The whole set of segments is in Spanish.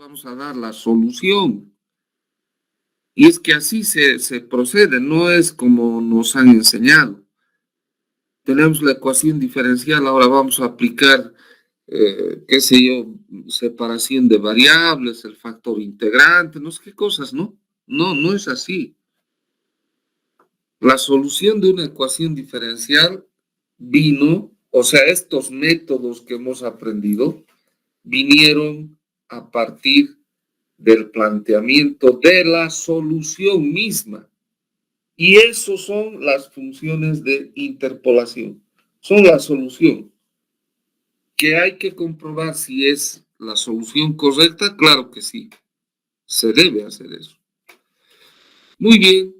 vamos a dar la solución. Y es que así se procede, no es como nos han enseñado. Tenemos la ecuación diferencial, ahora vamos a aplicar, qué sé yo, separación de variables, el factor integrante, no sé qué cosas, ¿no? No, no es así. La solución de una ecuación diferencial vino, o sea, estos métodos que hemos aprendido vinieron a partir del planteamiento de la solución misma. Y eso son las funciones de interpolación. Son la solución. ¿Que hay que comprobar si es la solución correcta? Claro que sí. Se debe hacer eso. Muy bien.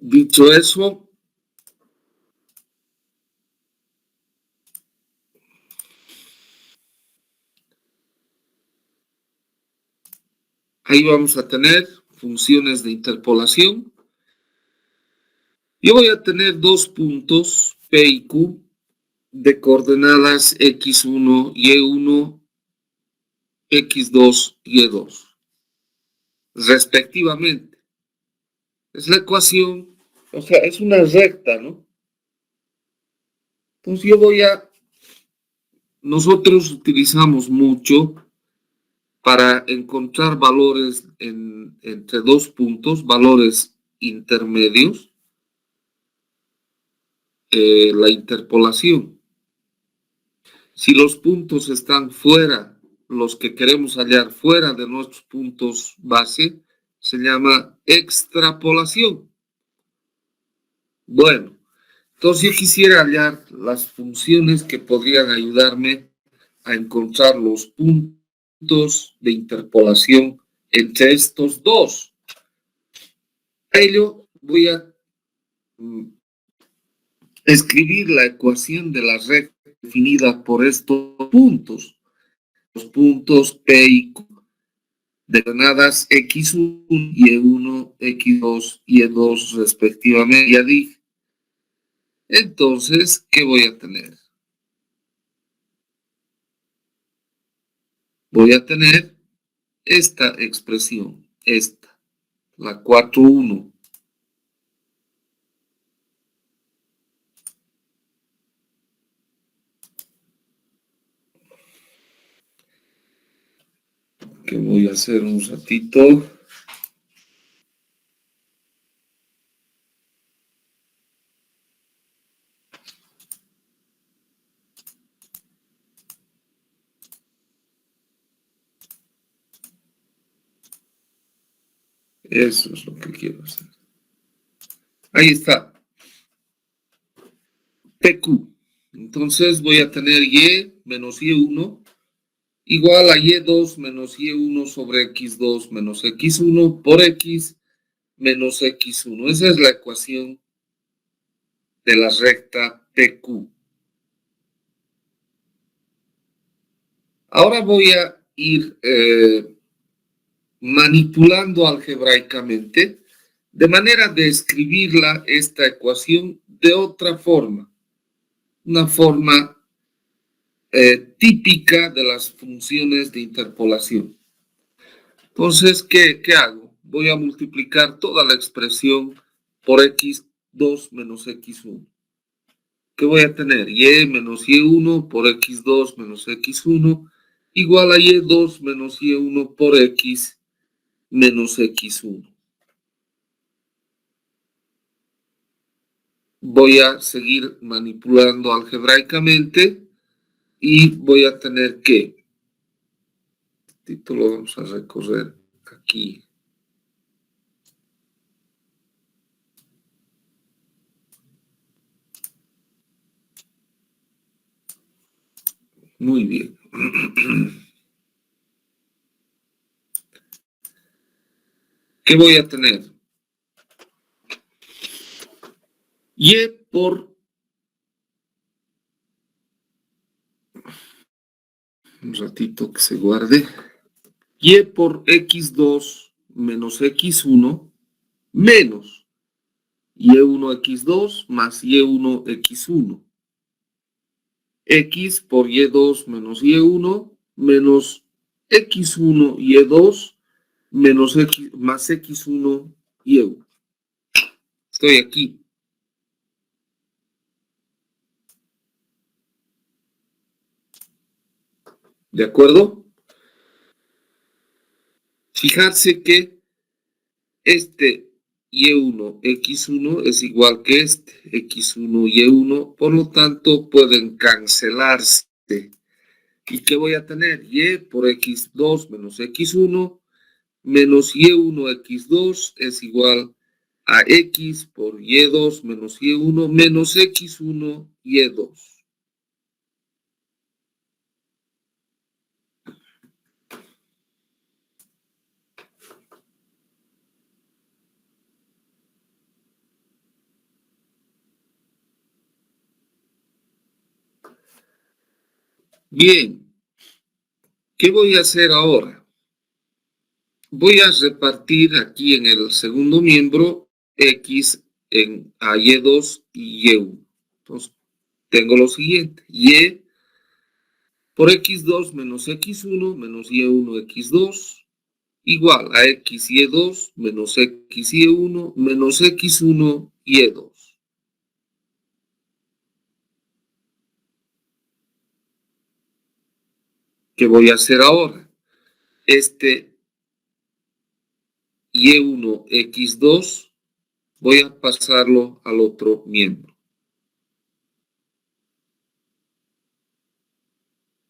Dicho eso, ahí vamos a tener funciones de interpolación. Yo voy a tener dos puntos, P y Q, de coordenadas x1, y1, x2, y2, respectivamente. Es la ecuación, o sea, es una recta, ¿no? Entonces nosotros utilizamos mucho para encontrar valores entre dos puntos, valores intermedios, la interpolación. Si los puntos están fuera, los que queremos hallar fuera de nuestros puntos base, se llama extrapolación. Bueno, entonces yo quisiera hallar las funciones que podrían ayudarme a encontrar los puntos de interpolación entre estos dos. A ello voy a escribir la ecuación de la recta definida por estos puntos. Los puntos P y Q de coordenadas x1, y1, x2, y2 respectivamente. Ya dije. Entonces, ¿qué voy a tener? Voy a tener esta expresión, esta, la 4,1. Que voy a hacer un ratito. Eso es lo que quiero hacer. Ahí está. PQ. Entonces voy a tener y menos y1 igual a y2 menos y1 sobre x2 menos x1 por x menos x1. Esa es la ecuación de la recta PQ. Ahora voy a ir manipulando algebraicamente de manera de escribirla, esta ecuación, de otra forma. Una forma típica de las funciones de interpolación. Entonces, ¿qué hago? Voy a multiplicar toda la expresión por x2 menos x1. ¿Qué voy a tener? Y menos y1 por x2 menos x1 igual a y2 menos y1 por x menos x1. Voy a seguir manipulando algebraicamente y voy a tener que, el título vamos a recorrer aquí. Muy bien. ¿Qué voy a tener? Y por un ratito que se guarde. Y por x2 menos x1 menos y1 x2 más y1 x1. X por Y2 menos Y1 menos X1 Y2 menos X más X1 Y1. Estoy aquí. ¿De acuerdo? Fijarse que este Y1, X1 es igual que este X1, Y1, por lo tanto pueden cancelarse. ¿Y qué voy a tener? Y por X2 menos X1 menos Y1 X2 es igual a X por Y2 menos Y1 menos X1 Y2. Bien, ¿qué voy a hacer ahora? Voy a repartir aquí en el segundo miembro X a Y2 y Y1. Entonces, tengo lo siguiente. Y por X2 menos X1 menos Y1 X2 igual a X Y2 menos X Y1 menos X1 Y2. ¿Qué voy a hacer ahora? Este Y1 X2 voy a pasarlo al otro miembro.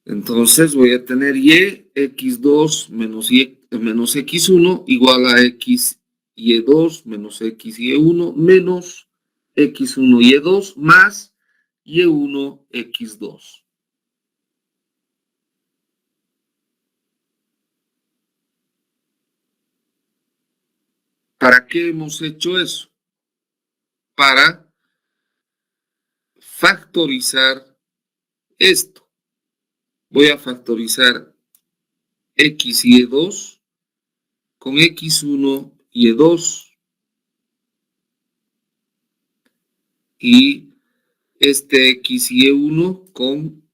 Entonces voy a tener Y X2 menos X1 igual a X Y2 menos X Y1 menos X1 Y2 más Y1 X2. ¿Para qué hemos hecho eso? Para factorizar esto. Voy a factorizar X Y2 con X1 Y2 y este X Y1 con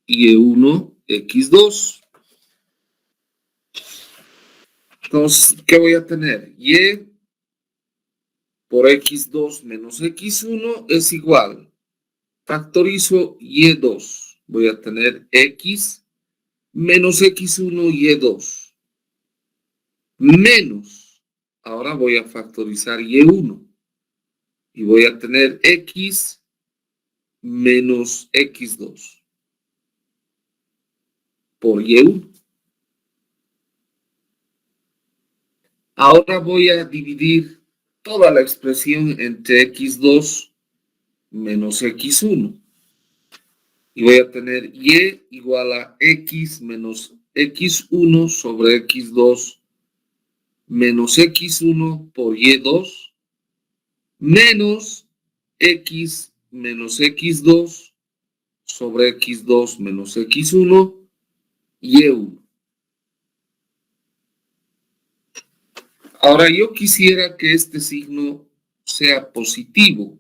Y1 X2. Entonces, ¿qué voy a tener? Y por X2 menos X1 es igual. Factorizo Y2. Voy a tener X menos X1 Y2. Menos. Ahora voy a factorizar Y1. Y voy a tener X menos X2 por Y1. Ahora voy a dividir toda la expresión entre X2 menos X1. Y voy a tener Y igual a X menos X1 sobre X2 menos X1 por Y2 menos X menos X2 sobre X2 menos X1 Y1. Ahora yo quisiera que este signo sea positivo.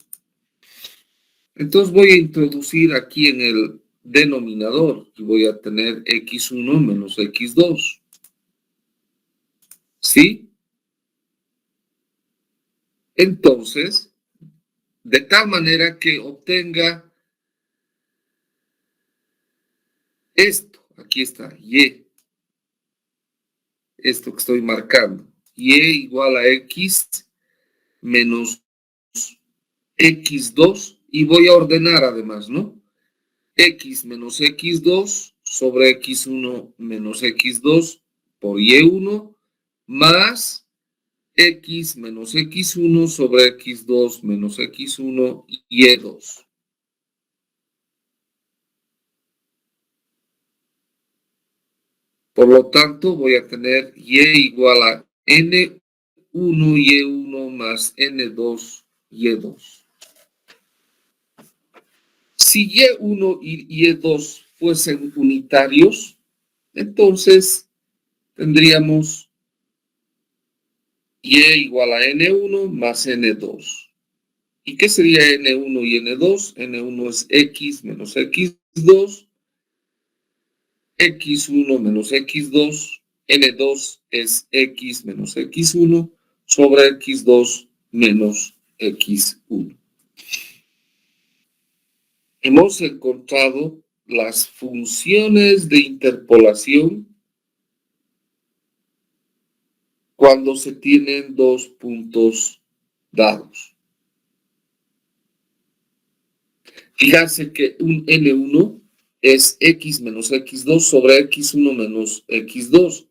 Entonces voy a introducir aquí en el denominador y voy a tener X1 menos X2. ¿Sí? Entonces, de tal manera que obtenga esto. Aquí está, Y. Esto que estoy marcando. Y igual a X menos X2. Y voy a ordenar además, ¿no? X menos X2 sobre X1 menos X2 por Y1 más X menos X1 sobre X2 menos X1 Y2. Por lo tanto, voy a tener Y igual a N1 Y1 más N2 Y2. Si Y1 y Y2 fuesen unitarios, entonces tendríamos Y igual a N1 más N2. ¿Y qué sería N1 y N2? N1 es X menos X2 x2, x1 menos x2, n2 es x menos x1 sobre x2 menos x1. Hemos encontrado las funciones de interpolación cuando se tienen dos puntos dados. Fíjense que un n1 es x menos x2 sobre x1 menos x2.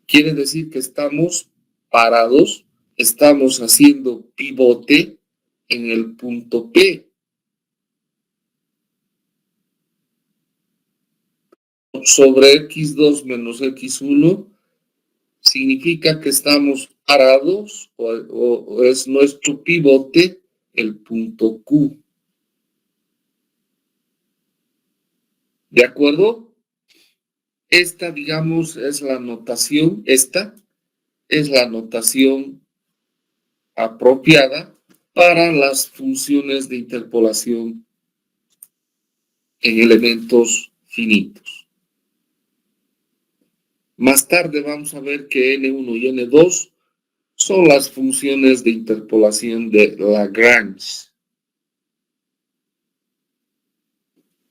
Quiere decir que estamos parados, estamos haciendo pivote en el punto P. Sobre x2 menos x1 significa que estamos parados o es nuestro pivote el punto Q. ¿De acuerdo? Esta, digamos, es la notación, esta es la notación apropiada para las funciones de interpolación en elementos finitos. Más tarde vamos a ver que N1 y N2 son las funciones de interpolación de Lagrange.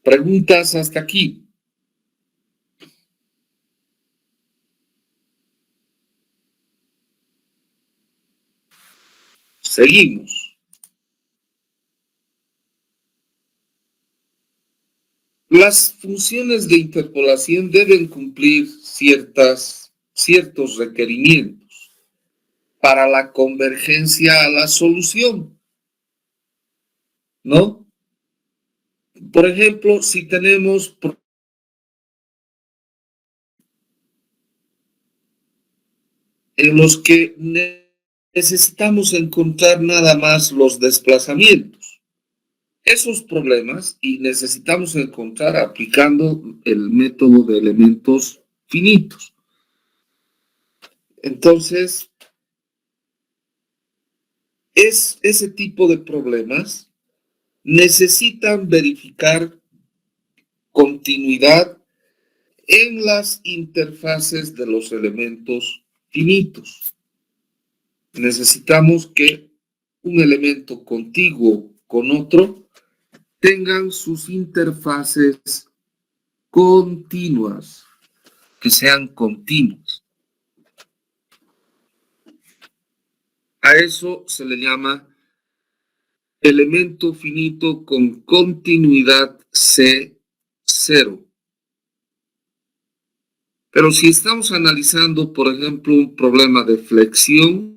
¿Preguntas hasta aquí? Seguimos. Las funciones de interpolación deben cumplir ciertos requerimientos para la convergencia a la solución, ¿no? Por ejemplo, si tenemos en los que necesitamos encontrar nada más los desplazamientos, esos problemas, y necesitamos encontrar aplicando el método de elementos finitos. Entonces, ese tipo de problemas necesitan verificar continuidad en las interfaces de los elementos finitos. Necesitamos que un elemento contiguo con otro tengan sus interfaces continuas, que sean continuas. A eso se le llama elemento finito con continuidad C0. Pero si estamos analizando, por ejemplo, un problema de flexión,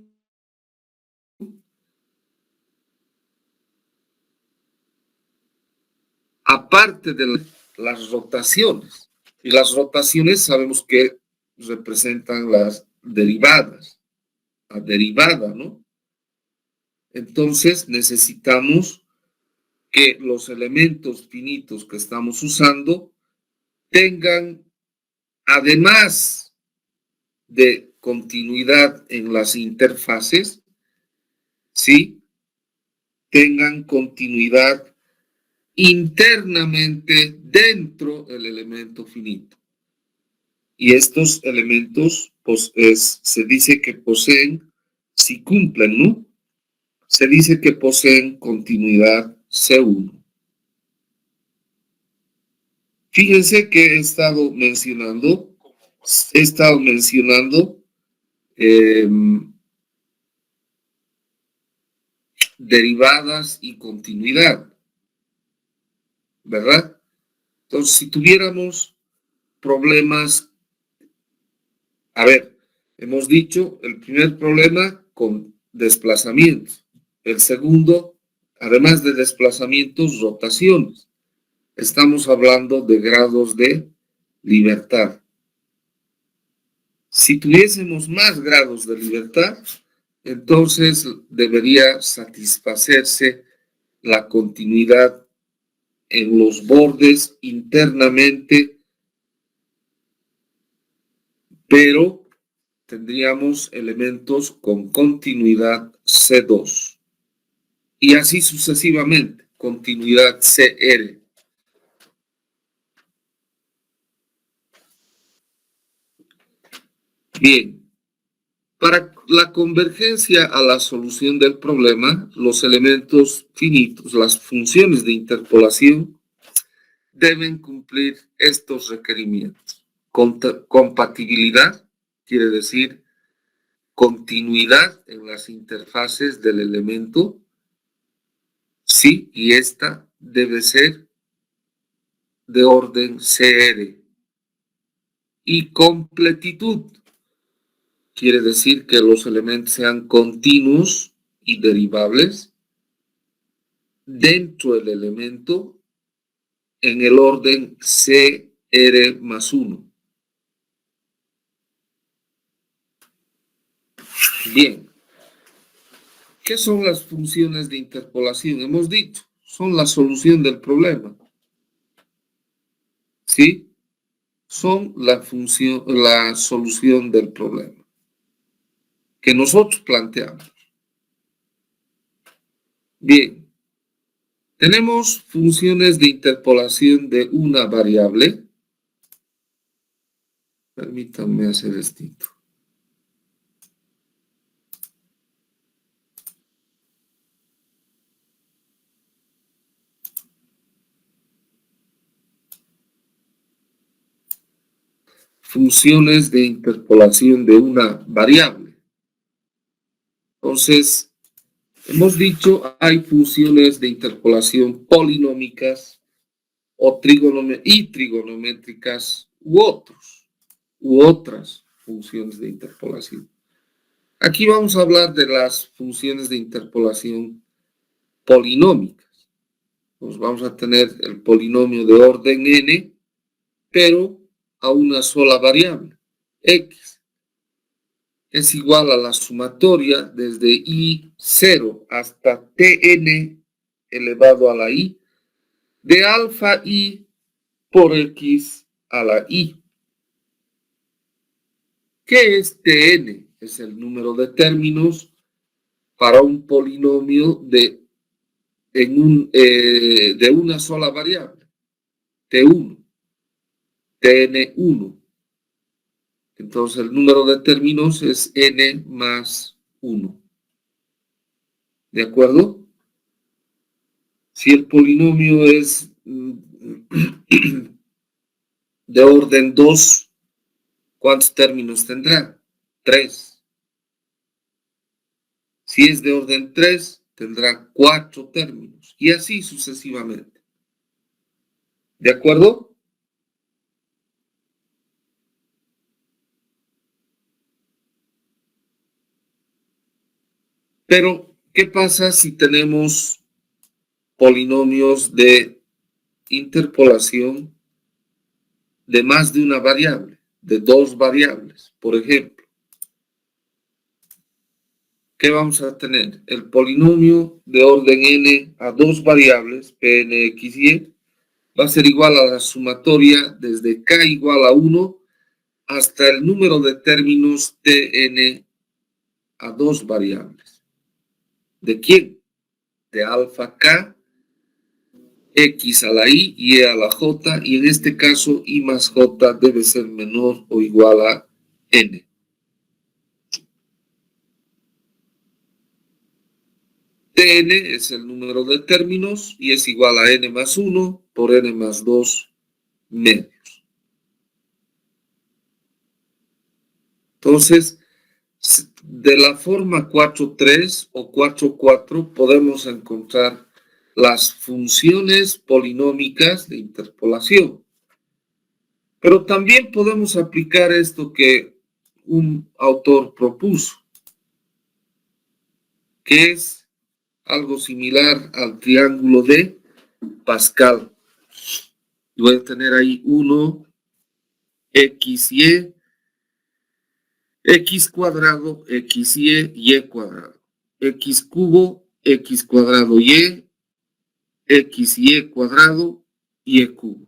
aparte de las rotaciones, y las rotaciones sabemos que representan las derivadas, la derivada, ¿no? Entonces necesitamos que los elementos finitos que estamos usando tengan, además de continuidad en las interfaces, ¿sí? Tengan continuidad internamente dentro del elemento finito. Y estos elementos, pues, se dice que poseen, si cumplen, ¿no? Se dice que poseen continuidad C1. Fíjense que he estado mencionando derivadas y continuidad, ¿verdad? Entonces, si tuviéramos problemas, a ver, hemos dicho el primer problema con desplazamientos, el segundo, además de desplazamientos, rotaciones. Estamos hablando de grados de libertad. Si tuviésemos más grados de libertad, entonces debería satisfacerse la continuidad en los bordes internamente, pero tendríamos elementos con continuidad C2. Y así sucesivamente, continuidad CR. Bien, para la convergencia a la solución del problema, los elementos finitos, las funciones de interpolación, deben cumplir estos requerimientos. Compatibilidad, quiere decir continuidad en las interfaces del elemento, sí, y esta debe ser de orden CR. Y completitud, quiere decir que los elementos sean continuos y derivables dentro del elemento en el orden CR más 1. Bien, ¿qué son las funciones de interpolación? Hemos dicho, son la solución del problema. ¿Sí? Son la solución del problema que nosotros planteamos. Bien, tenemos funciones de interpolación de una variable. Permítanme hacer esto. Funciones de interpolación de una variable. Entonces, hemos dicho, hay funciones de interpolación polinómicas o trigonométricas u otras funciones de interpolación. Aquí vamos a hablar de las funciones de interpolación polinómicas. Pues vamos a tener el polinomio de orden n, pero a una sola variable, x. Es igual a la sumatoria desde i0 hasta tn elevado a la i de alfa i por x a la i. ¿Qué es tn? Es el número de términos para un polinomio de una sola variable, t1, tn1. Entonces el número de términos es n más 1. ¿De acuerdo? Si el polinomio es de orden 2, ¿cuántos términos tendrá? 3. Si es de orden 3, tendrá 4 términos. Y así sucesivamente. ¿De acuerdo? Pero, ¿qué pasa si tenemos polinomios de interpolación de más de una variable, de 2 variables? Por ejemplo, ¿qué vamos a tener? El polinomio de orden n a 2 variables, Pn, x, y, va a ser igual a la sumatoria desde k igual a 1 hasta el número de términos tn a 2 variables. ¿De quién? De alfa k, x a la y a la j, y en este caso i más j debe ser menor o igual a n. Tn es el número de términos y es igual a n más 1 por n más 2 medios. Entonces, de la forma 4.3 o 4.4 podemos encontrar las funciones polinómicas de interpolación. Pero también podemos aplicar esto que un autor propuso, que es algo similar al triángulo de Pascal. Voy a tener ahí 1, x, y, x cuadrado, x, y cuadrado, x cubo, x cuadrado, y, x, y cuadrado, y cubo.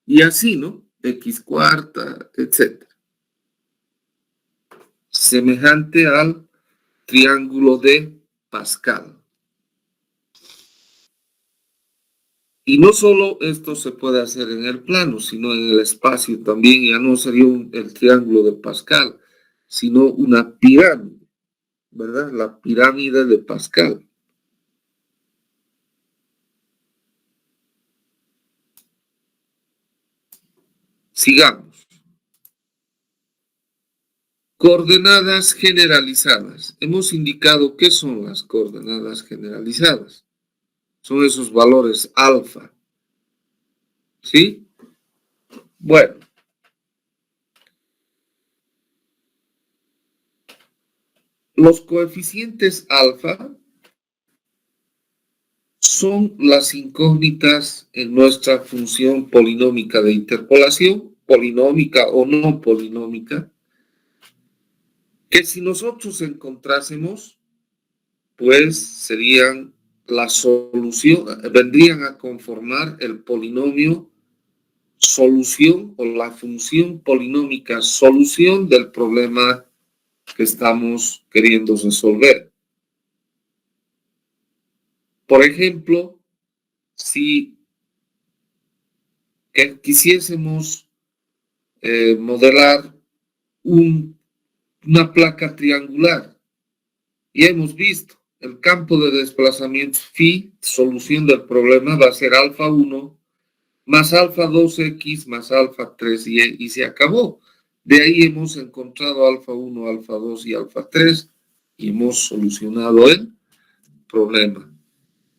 Y así, ¿no? X cuarta, etc. Semejante al triángulo de Pascal. Y no solo esto se puede hacer en el plano, sino en el espacio también. Ya no sería el triángulo de Pascal, sino una pirámide, ¿verdad? La pirámide de Pascal. Sigamos. Coordenadas generalizadas. Hemos indicado qué son las coordenadas generalizadas. Son esos valores alfa. ¿Sí? Bueno. Los coeficientes alfa son las incógnitas en nuestra función polinómica de interpolación, polinómica o no polinómica, que si nosotros encontrásemos, pues serían la solución, vendrían a conformar el polinomio solución o la función polinómica solución del problema que estamos queriendo resolver. Por ejemplo, si quisiésemos modelar una placa triangular y hemos visto el campo de desplazamiento phi, solución del problema va a ser alfa 1 más alfa 2x más alfa 3y y se acabó. De ahí hemos encontrado alfa 1, alfa 2 y alfa 3 y hemos solucionado el problema.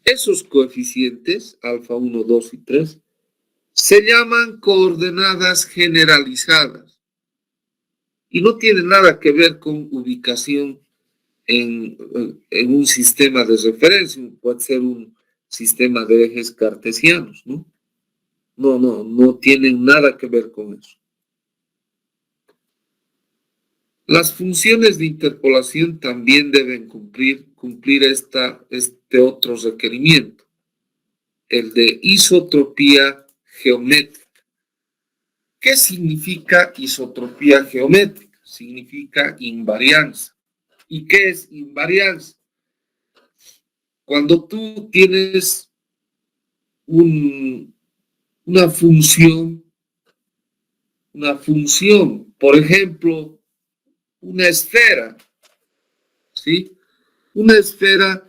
Esos coeficientes, alfa 1, 2 y 3, se llaman coordenadas generalizadas y no tienen nada que ver con ubicación en un sistema de referencia, puede ser un sistema de ejes cartesianos, ¿no? No tienen nada que ver con eso. Las funciones de interpolación también deben cumplir este otro requerimiento, el de isotropía geométrica. ¿Qué significa isotropía geométrica? Significa invarianza. ¿Y qué es invarianza? Cuando tú tienes una función, por ejemplo, una esfera, ¿sí? Una esfera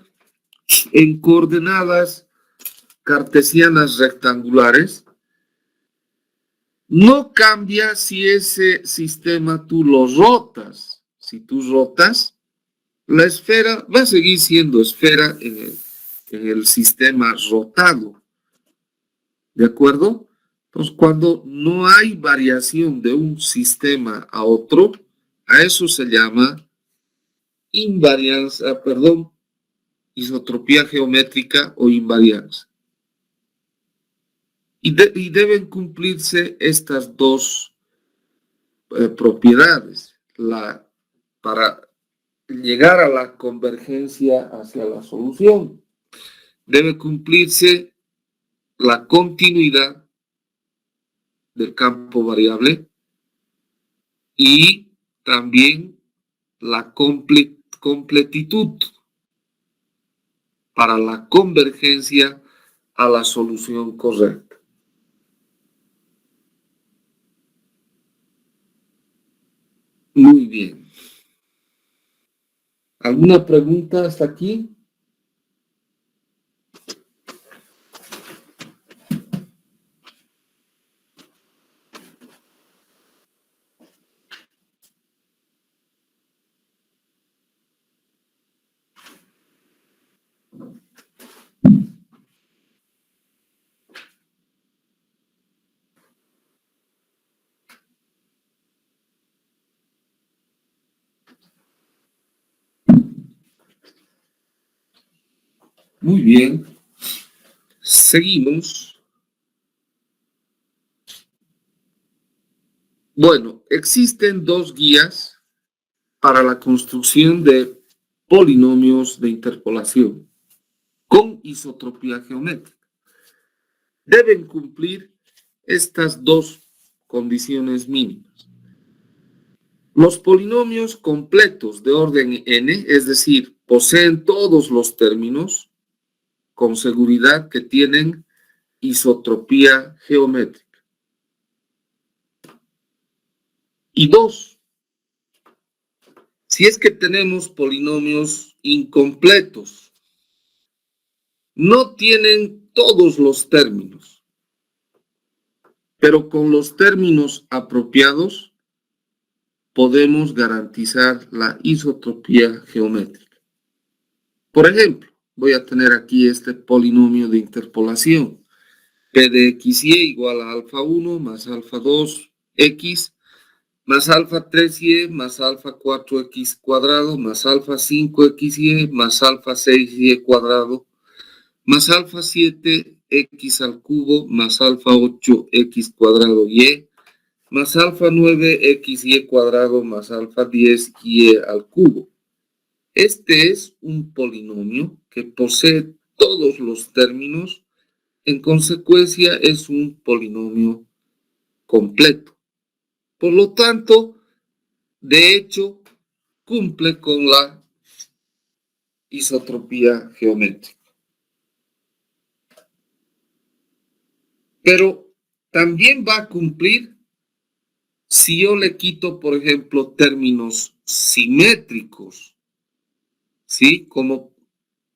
en coordenadas cartesianas rectangulares, no cambia si ese sistema tú lo rotas. Si tú rotas, la esfera va a seguir siendo esfera en el sistema rotado. ¿De acuerdo? Entonces, cuando no hay variación de un sistema a otro, a eso se llama isotropía geométrica o invarianza. Y deben cumplirse estas dos propiedades para llegar a la convergencia hacia la solución. Debe cumplirse la continuidad del campo variable y también la completitud para la convergencia a la solución correcta. Muy bien. ¿Alguna pregunta hasta aquí? Muy bien. Seguimos. Bueno, existen dos guías para la construcción de polinomios de interpolación con isotropía geométrica. Deben cumplir estas dos condiciones mínimas. Los polinomios completos de orden n, es decir, poseen todos los términos, con seguridad que tienen isotropía geométrica. Y 2, si es que tenemos polinomios incompletos, no tienen todos los términos, pero con los términos apropiados podemos garantizar la isotropía geométrica. Por ejemplo, voy a tener aquí este polinomio de interpolación. P de XY igual a alfa 1 más alfa 2X más alfa 3Y más alfa 4X cuadrado más alfa 5XY más alfa 6Y cuadrado más alfa 7X al cubo más alfa 8X cuadrado Y más alfa 9XY cuadrado más alfa 10Y al cubo. Este es un polinomio que posee todos los términos, en consecuencia es un polinomio completo. Por lo tanto, de hecho, cumple con la isotropía geométrica. Pero también va a cumplir si yo le quito, por ejemplo, términos simétricos, ¿sí? Como,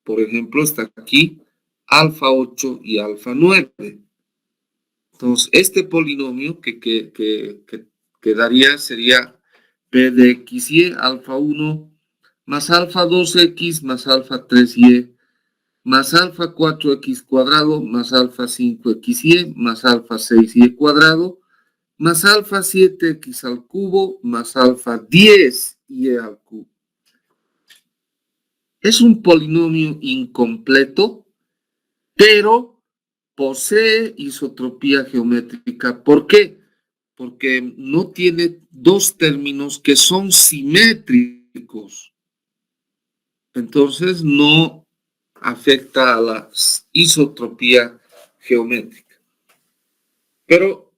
por ejemplo, está aquí alfa 8 y alfa 9. Entonces, este polinomio que quedaría sería P de XY, alfa 1, más alfa 2X, más alfa 3Y, más alfa 4X cuadrado, más alfa 5XY, más alfa 6Y cuadrado, más alfa 7X al cubo, más alfa 10Y al cubo. Es un polinomio incompleto, pero posee isotropía geométrica. ¿Por qué? Porque no tiene dos términos que son simétricos. Entonces no afecta a la isotropía geométrica. Pero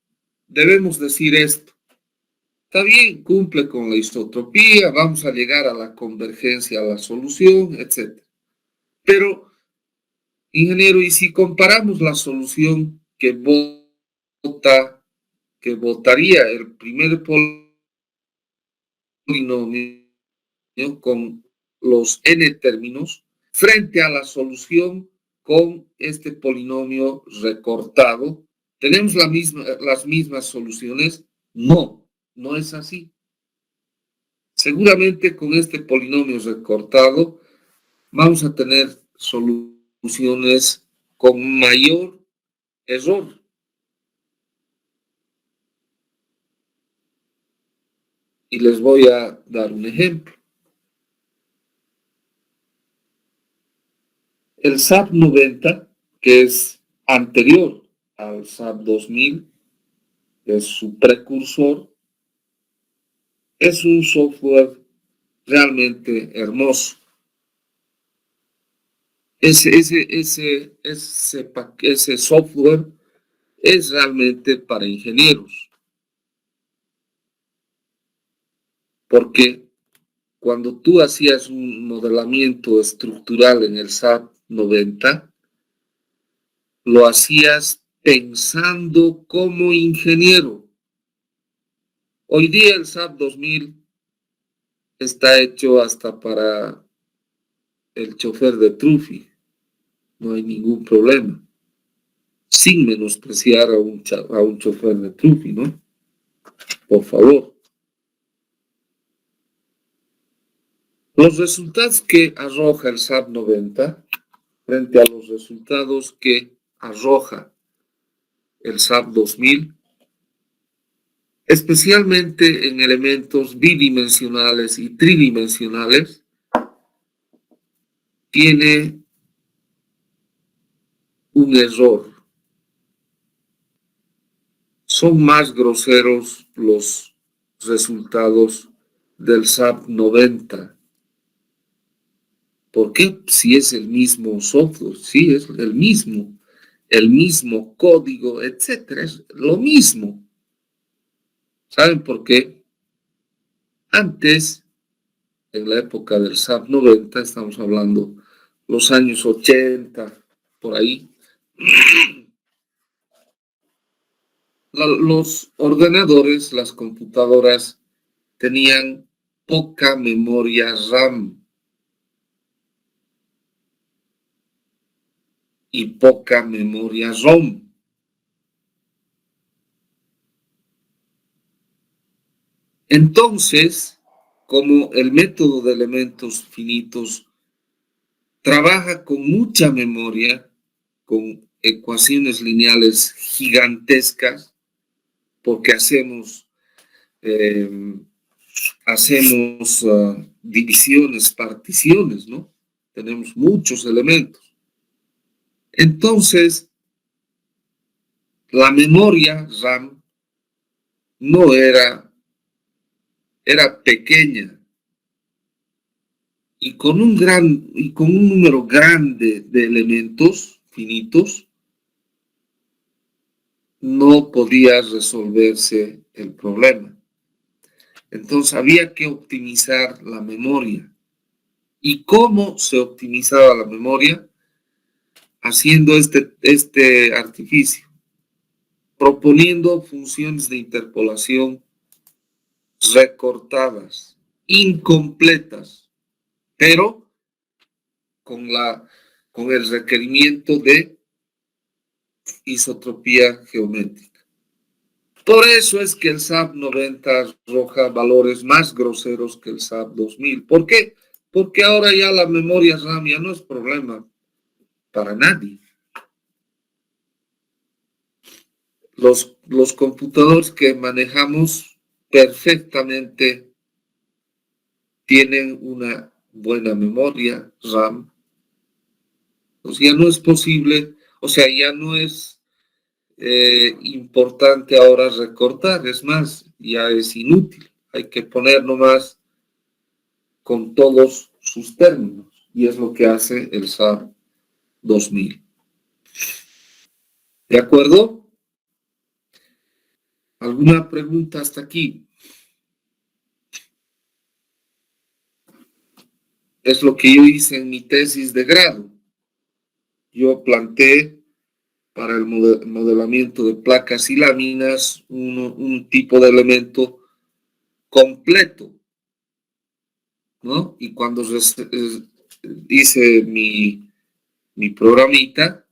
debemos decir esto. Está bien, cumple con la isotropía, vamos a llegar a la convergencia, a la solución, etc. Pero, ingeniero, ¿y si comparamos la solución que votaría el primer polinomio con los n términos frente a la solución con este polinomio recortado? ¿Tenemos las mismas soluciones? No, no es así. Seguramente con este polinomio recortado vamos a tener soluciones con mayor error. Y les voy a dar un ejemplo. El SAP 90, que es anterior al SAP 2000, es su precursor, es un software realmente hermoso. Ese software es realmente para ingenieros. Porque cuando tú hacías un modelamiento estructural en el SAP 90, lo hacías pensando como ingeniero. Hoy día el SAP 2000 está hecho hasta para el chofer de Trufi. No hay ningún problema. Sin menospreciar a un chofer de Trufi, ¿no? Por favor. Los resultados que arroja el SAP 90 frente a los resultados que arroja el SAP 2000, especialmente en elementos bidimensionales y tridimensionales, tiene un error. Son más groseros los resultados del SAP 90. ¿Por qué? Si es el mismo software, sí, es el mismo código, etcétera, es lo mismo. ¿Saben por qué? Antes, en la época del SAP 90, estamos hablando los años 80, por ahí, los ordenadores, las computadoras, tenían poca memoria RAM y poca memoria ROM. Entonces, como el método de elementos finitos trabaja con mucha memoria, con ecuaciones lineales gigantescas, porque hacemos divisiones, particiones, ¿no? Tenemos muchos elementos. Entonces, la memoria RAM no era pequeña y con un número grande de elementos finitos no podía resolverse el problema. Entonces había que optimizar la memoria. ¿Y cómo se optimizaba la memoria? Haciendo este artificio, proponiendo funciones de interpolación recortadas, incompletas, pero con el requerimiento de isotropía geométrica. Por eso es que el SAP 90 arroja valores más groseros que el SAP 2000. ¿Por qué? Porque ahora ya la memoria RAM ya no es problema para nadie. Los computadores que manejamos perfectamente tienen una buena memoria RAM. O sea, ya no es posible, o sea, ya no es importante ahora recortar, es más, ya es inútil. Hay que poner nomás con todos sus términos. Y es lo que hace el SAP 2000. ¿De acuerdo? ¿Alguna pregunta hasta aquí? Es lo que yo hice en mi tesis de grado. Yo planteé para el modelamiento de placas y láminas un tipo de elemento completo, ¿no? Y cuando hice mi programita,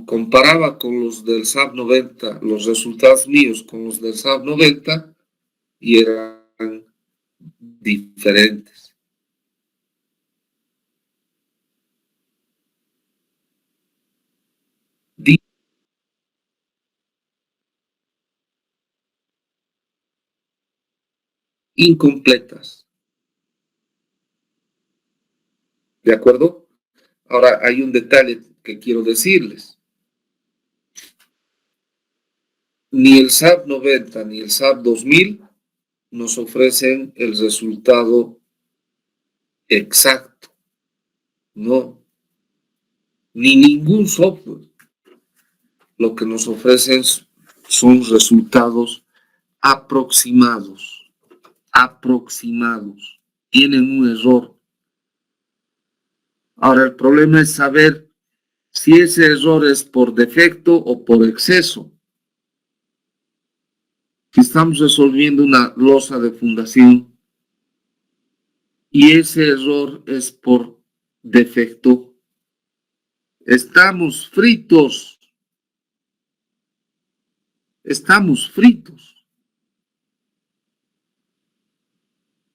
comparaba con los del SAP 90, los resultados míos con los del SAP 90 y eran diferentes. Incompletas. ¿De acuerdo? Ahora hay un detalle que quiero decirles. Ni el SAP 90 ni el SAP 2000 nos ofrecen el resultado exacto. No. Ni ningún software. Lo que nos ofrecen son resultados aproximados. Aproximados. Tienen un error. Ahora el problema es saber si ese error es por defecto o por exceso. Si estamos resolviendo una losa de fundación y ese error es por defecto, estamos fritos. Estamos fritos.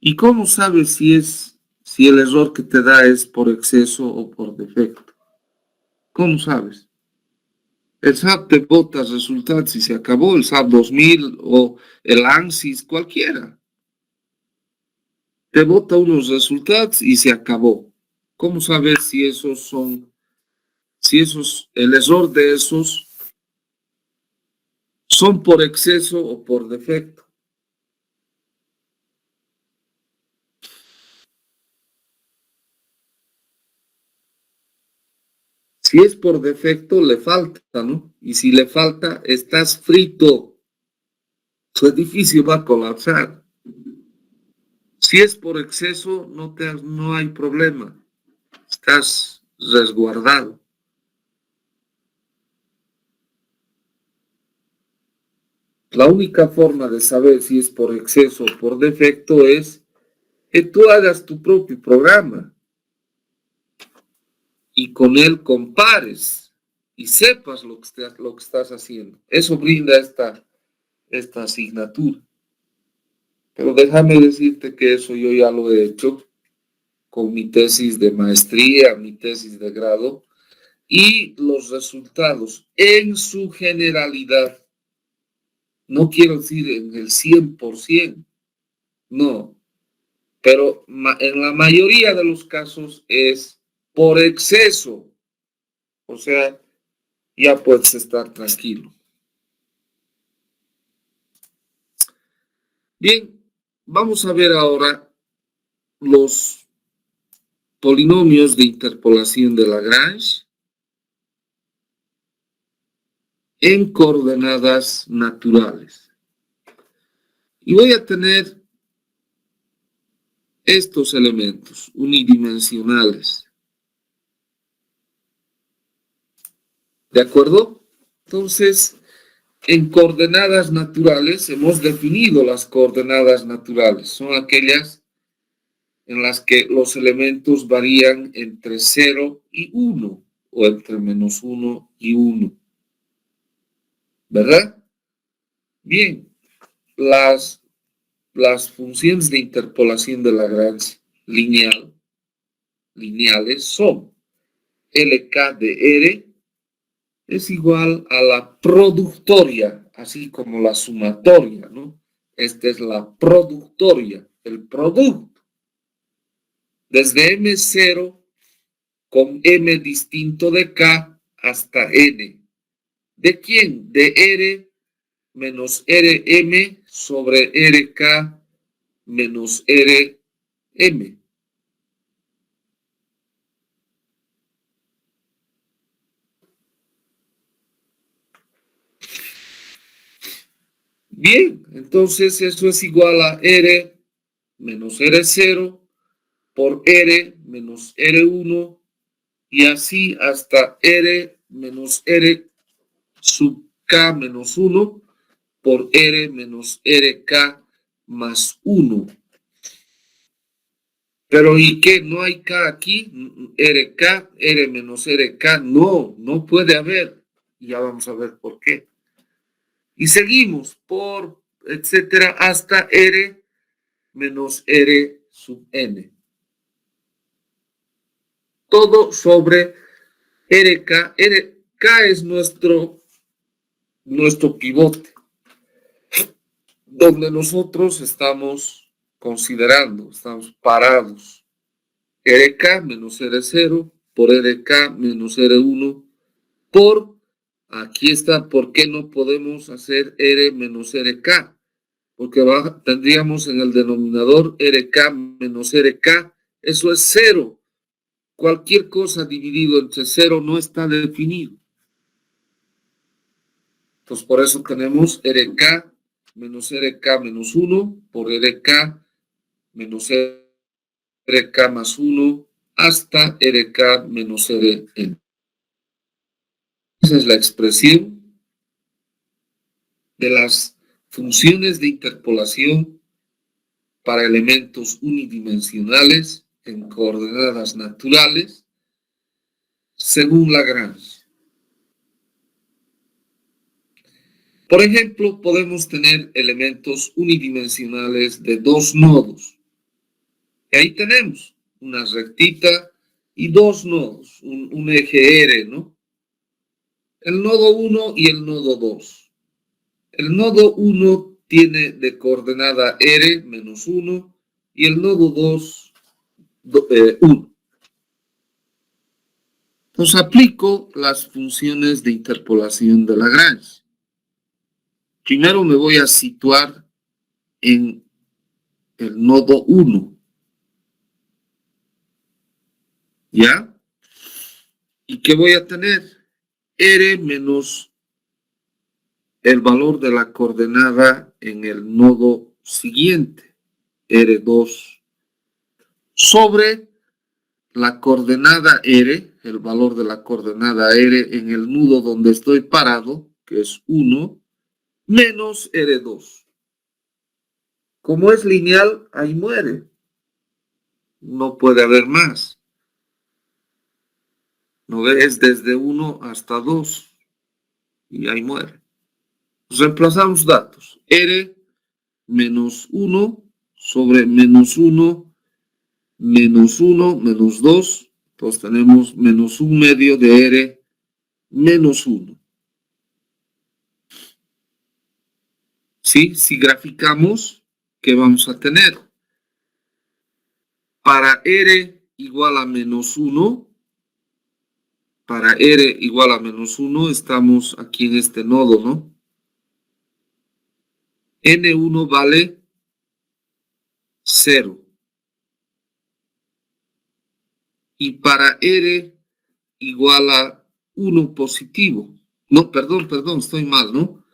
¿Y cómo sabes si el error que te da es por exceso o por defecto? ¿Cómo sabes? El SAP te bota resultados y se acabó, el SAP 2000 o el ANSYS, cualquiera. Te bota unos resultados y se acabó. ¿Cómo sabes si el error de esos son por exceso o por defecto? Si es por defecto, le falta, ¿no? Y si le falta, estás frito. Tu edificio va a colapsar. Si es por exceso, no hay problema. Estás resguardado. La única forma de saber si es por exceso o por defecto es que tú hagas tu propio programa y con él compares y sepas lo que estás haciendo. Eso brinda esta asignatura. Pero déjame decirte que eso yo ya lo he hecho con mi tesis de maestría, mi tesis de grado, y los resultados en su generalidad, no quiero decir en el 100%, no, pero en la mayoría de los casos es por exceso, o sea, ya puedes estar tranquilo. Bien, vamos a ver ahora los polinomios de interpolación de Lagrange en coordenadas naturales. Y voy a tener estos elementos unidimensionales. ¿De acuerdo? Entonces, en coordenadas naturales hemos definido las coordenadas naturales. Son aquellas en las que los elementos varían entre 0 y 1 o entre -1 y 1. ¿Verdad? Bien, las funciones de interpolación de Lagrange lineales son LK de R es igual a la productoria, así como la sumatoria, ¿no? Esta es la productoria, el producto. Desde M0 con M distinto de K hasta N. ¿De quién? De R menos Rm sobre Rk menos Rm. Bien, entonces eso es igual a R menos R0 por R menos R1 y así hasta R menos R sub K menos 1 por R menos RK más 1. Pero ¿y qué? ¿No hay K aquí? RK, R menos RK, no puede haber. Ya vamos a ver por qué. Y seguimos por, etcétera, hasta R menos R sub N. Todo sobre RK. RK es nuestro pivote, donde nosotros estamos considerando, estamos parados. RK menos R0 por RK menos R1 por, aquí está, ¿por qué no podemos hacer R menos RK? Porque tendríamos en el denominador RK menos RK, eso es 0. Cualquier cosa dividido entre 0 no está definido. Entonces, por eso tenemos RK menos RK menos 1 por RK menos RK más 1 hasta RK menos Rn. Esa es la expresión de las funciones de interpolación para elementos unidimensionales en coordenadas naturales según Lagrange. Por ejemplo, podemos tener elementos unidimensionales de dos nodos. Y ahí tenemos una rectita y dos nodos, un eje R, ¿no? El nodo 1 y el nodo 2. El nodo 1 tiene de coordenada R menos 1 y el nodo 2, 1. Entonces aplico las funciones de interpolación de Lagrange. Primero me voy a situar en el nodo 1. ¿Ya? ¿Y qué voy a tener? R menos el valor de la coordenada en el nodo siguiente, R2, sobre la coordenada R, el valor de la coordenada R en el nudo donde estoy parado, que es 1, menos R2. Como es lineal, ahí muere. No puede haber más. ¿No ves? Desde 1 hasta 2. Y ahí muere. Reemplazamos datos. R menos 1 sobre menos 1, menos 1, menos 2. Entonces tenemos menos 1 medio de R menos 1. ¿Sí? Si graficamos, ¿qué vamos a tener? Para R igual a menos 1, para R igual a menos 1, estamos aquí en este nodo, ¿no? N1 vale 0. Y para R igual a 1 positivo. No, perdón, estoy mal, ¿no?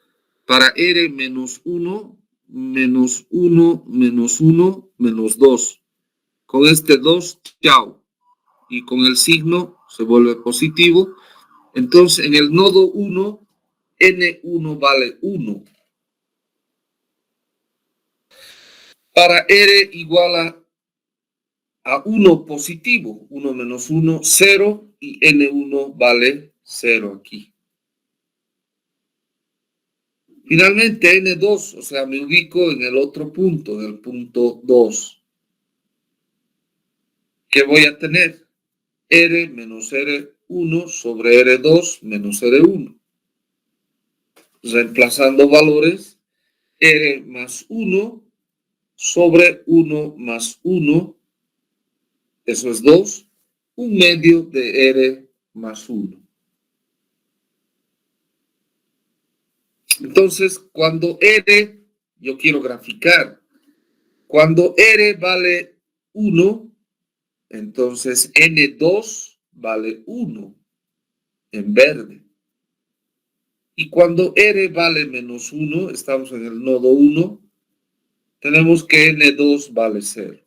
Para R menos 1, menos 1, menos 1, menos 2. Con este 2, chao. Y con el signo se vuelve positivo. Entonces, en el nodo 1, N1 vale 1. Para R igual a 1 positivo, 1 menos 1, 0, y N1 vale 0 aquí. Finalmente, N2, o sea, me ubico en el otro punto, en el punto 2. ¿Qué voy a tener? R menos R1 sobre R2 menos R1. Reemplazando valores, R más 1 sobre 1 más 1, eso es 2, un medio de R más 1. Entonces, cuando R, yo quiero graficar, cuando R vale 1, entonces N2 vale 1 en verde. Y cuando R vale menos 1, estamos en el nodo 1, tenemos que N2 vale 0.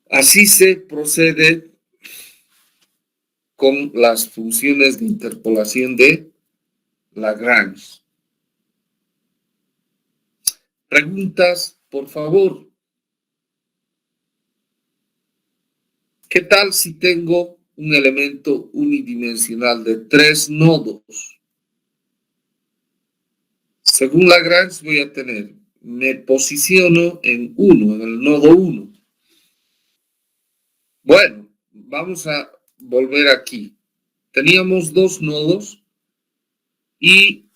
Así se procede con las funciones de interpolación de Lagrange. Preguntas, por favor. ¿Qué tal si tengo un elemento unidimensional de 3 nodos? Según Lagrange voy a tener, me posiciono en 1, en el nodo 1. Bueno, vamos a volver aquí. Teníamos 2 nodos y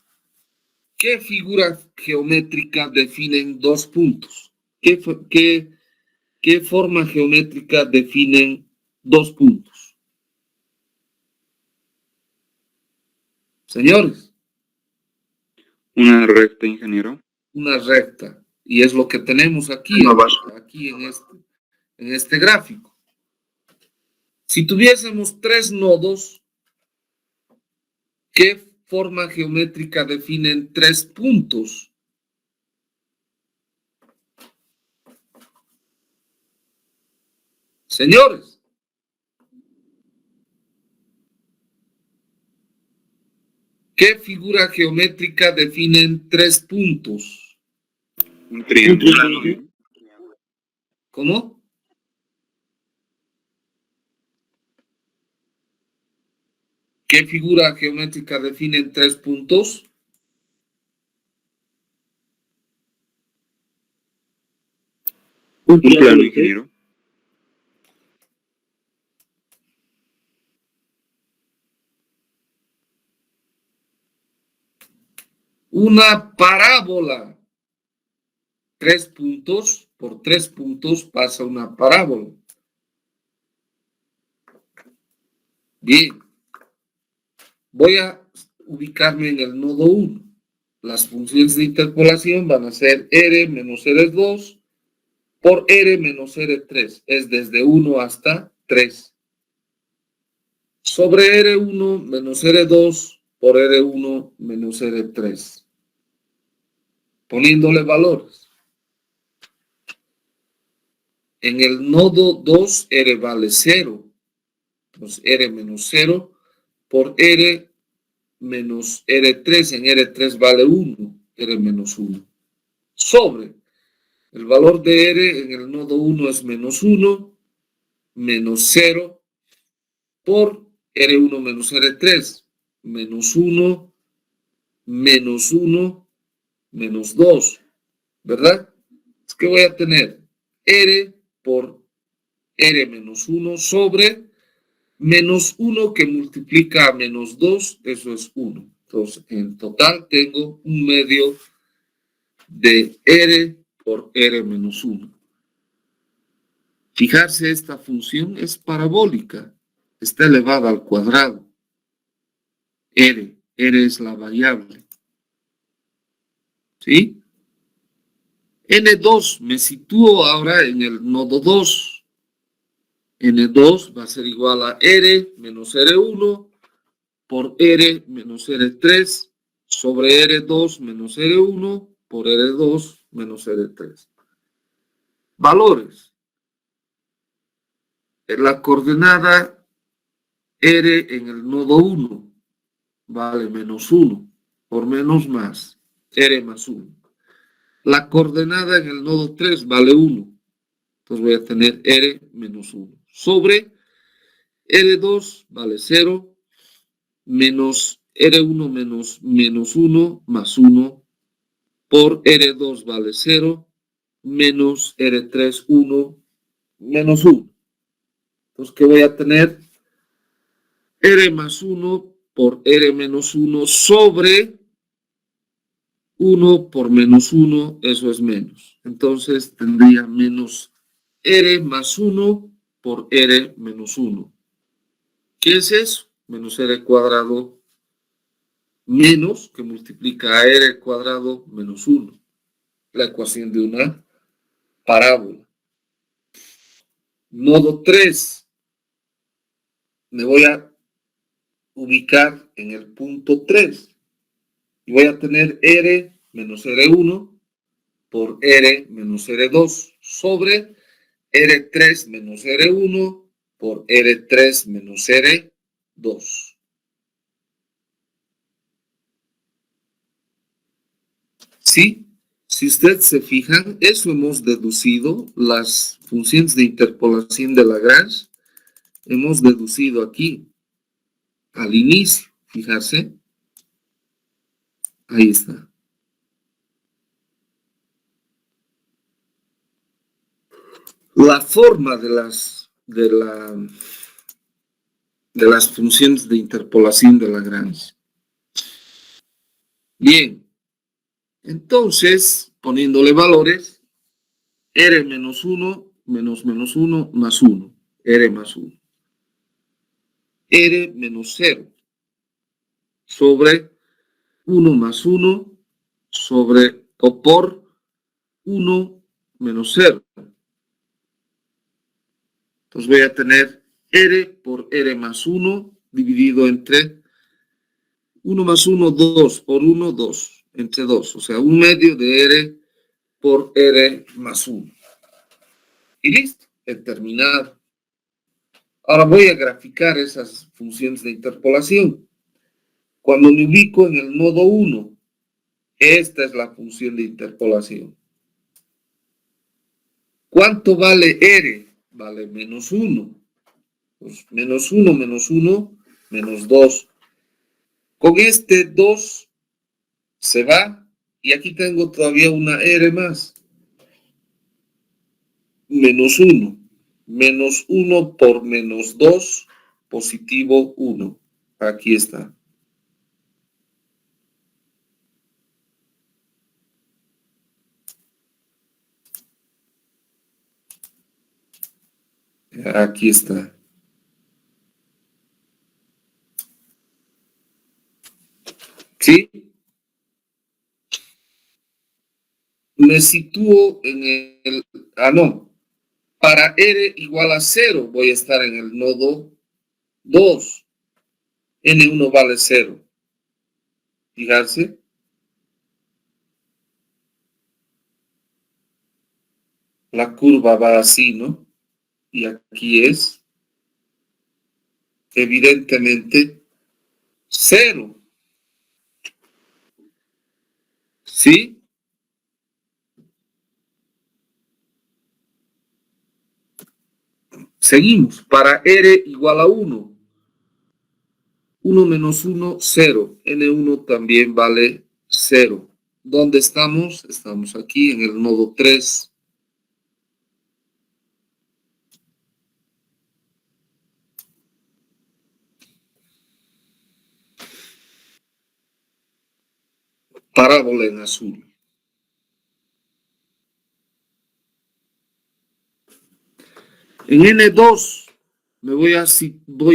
¿qué figura geométrica definen 2 puntos? ¿Qué forma geométrica definen 2 puntos? Señores. Una recta, ingeniero. Una recta. Y es lo que tenemos aquí, aquí en este gráfico. Si tuviésemos 3 nodos, ¿qué forma geométrica definen 3 puntos? Señores. ¿Qué figura geométrica definen 3 puntos? Un triángulo. ¿Cómo? ¿Qué figura geométrica definen 3 puntos? Un plano, ingeniero. Una parábola. 3 puntos por 3 puntos pasa una parábola. Bien. Voy a ubicarme en el nodo 1. Las funciones de interpolación van a ser R menos R2 por R menos R3. Es desde 1 hasta 3. Sobre R1 menos R2 por R1 menos R3. Poniéndole valores. En el nodo 2, R vale 0. Entonces, R menos 0 por R menos R3. En R3 vale 1, R menos 1. Sobre el valor de R en el nodo 1 es menos 1, menos 0 por R1 menos R3, menos 1, menos 1, menos 2, ¿verdad? Es que voy a tener R por R menos 1 sobre menos 1 que multiplica a menos 2, eso es 1. Entonces, en total tengo un medio de R por R menos 1. Fijarse, esta función es parabólica, está elevada al cuadrado. R es la variable. ¿Sí? N2, me sitúo ahora en el nodo 2. N2 va a ser igual a R menos R1 por R menos R3 sobre R2 menos R1 por R2 menos R3. Valores. En la coordenada R en el nodo 1 vale menos 1 por menos más R más 1. La coordenada en el nodo 3 vale 1. Entonces voy a tener R menos 1 sobre R2 vale 0 menos R1 menos menos 1 más 1 por R2 vale 0 menos R3 1 menos 1. Entonces, ¿qué voy a tener? R más 1 por R menos 1 sobre 1 por menos 1, eso es menos. Entonces tendría menos R más 1 por R menos 1. ¿Qué es eso? Menos R cuadrado menos, que multiplica a R cuadrado menos 1. La ecuación de una parábola. Nodo 3. Me voy a ubicar en el punto 3. Y voy a tener R menos R1 por R menos R2 sobre R3 menos R1 por R3 menos R2. ¿Sí? Si ustedes se fijan, eso hemos deducido las funciones de interpolación de Lagrange. Hemos deducido aquí al inicio, fijarse. Ahí está. La forma de las funciones de interpolación de Lagrange. Bien, entonces, poniéndole valores, R menos 1 menos menos 1 más 1, R más 1. R menos 0 sobre 1 más 1 sobre o por 1 menos 0. Entonces voy a tener R por R más 1 dividido entre 1 más 1, 2 por 1, 2, entre 2. O sea, un medio de R por R más 1. Y listo, he terminado. Ahora voy a graficar esas funciones de interpolación. Cuando me ubico en el nodo 1, esta es la función de interpolación. ¿Cuánto vale R? Vale menos 1. Pues menos 1, menos 1, menos 2. Con este 2 se va y aquí tengo todavía una R más. Menos 1. Menos 1 por menos 2, positivo 1. Aquí está. Aquí está. ¿Sí? Me sitúo en el... no. Para R igual a 0 voy a estar en el nodo 2. N1 vale 0. Fijarse. La curva va así, ¿no? Y aquí es evidentemente 0. ¿Sí? Seguimos. Para R igual a 1. 1 menos 1, 0. N1 también vale 0. ¿Dónde estamos? Estamos aquí en el nodo 3. Parábola en azul. En N2 me voy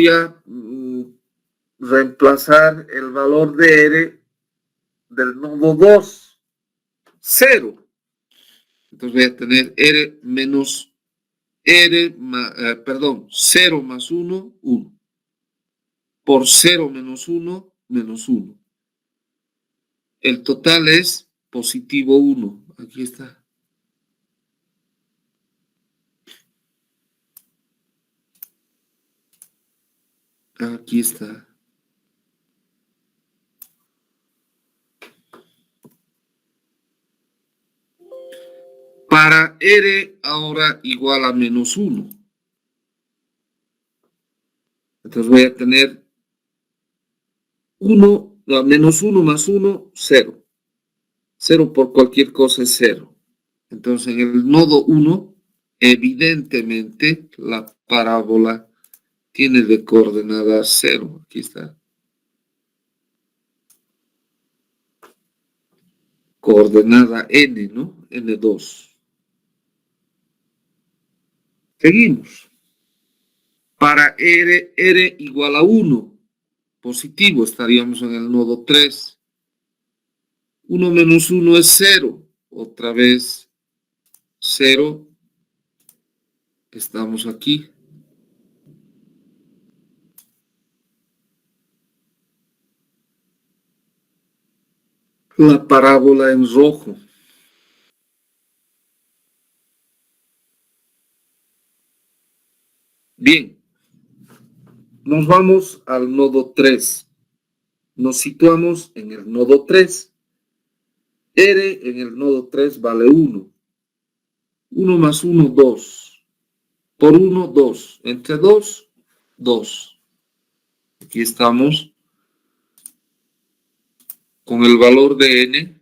a reemplazar el valor de R del nodo 2, 0. Entonces voy a tener R menos R, 0 más 1, 1. Por 0 menos 1, menos 1. El total es positivo 1. Aquí está. Aquí está. Para R ahora igual a menos 1. Entonces voy a tener 1, menos 1 más 1, 0. 0 por cualquier cosa es 0. Entonces en el nodo 1, evidentemente la parábola tiene de coordenadas 0. Aquí está. Coordenada n, ¿no? N2. Seguimos. Para R igual a 1, positivo, estaríamos en el nodo 3. 1 menos 1 es 0. Otra vez 0. Estamos aquí. La parábola en rojo. Bien. Nos vamos al nodo 3. Nos situamos en el nodo 3. R en el nodo 3 vale 1. 1 más 1, 2. Por 1, 2. Entre 2, 2. Aquí estamos con el valor de n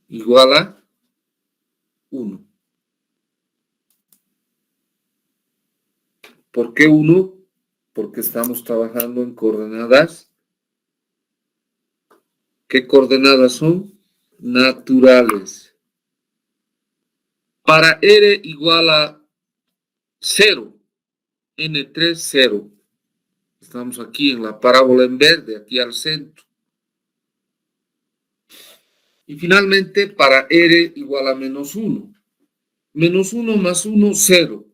igual a 1. ¿Por qué 1? Porque estamos trabajando en coordenadas. ¿Qué coordenadas son? Naturales. Para R igual a 0. N3, 0. Estamos aquí en la parábola en verde, aquí al centro. Y finalmente, para R igual a menos 1. Menos 1 más 1, 0.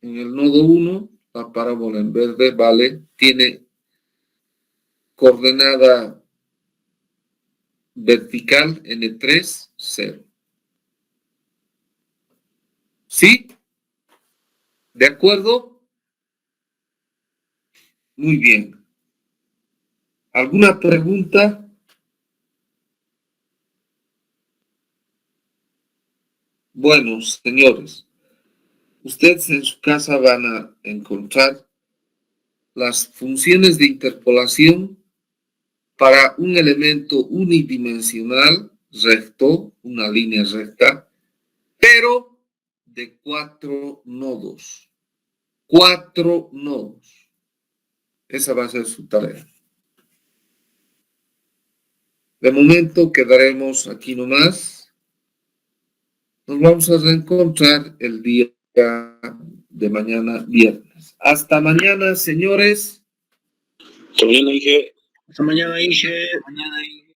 En el nodo 1, la parábola en verde tiene coordenada vertical N3, 0. ¿Sí? ¿De acuerdo? Muy bien. ¿Alguna pregunta? Bueno, señores, ustedes en su casa van a encontrar las funciones de interpolación para un elemento unidimensional recto, una línea recta, pero de 4 nodos. 4 nodos. Esa va a ser su tarea. De momento quedaremos aquí nomás. Nos vamos a reencontrar el día de mañana, viernes. Hasta mañana, señores. Hasta mañana, Inge. Hasta mañana, Inge.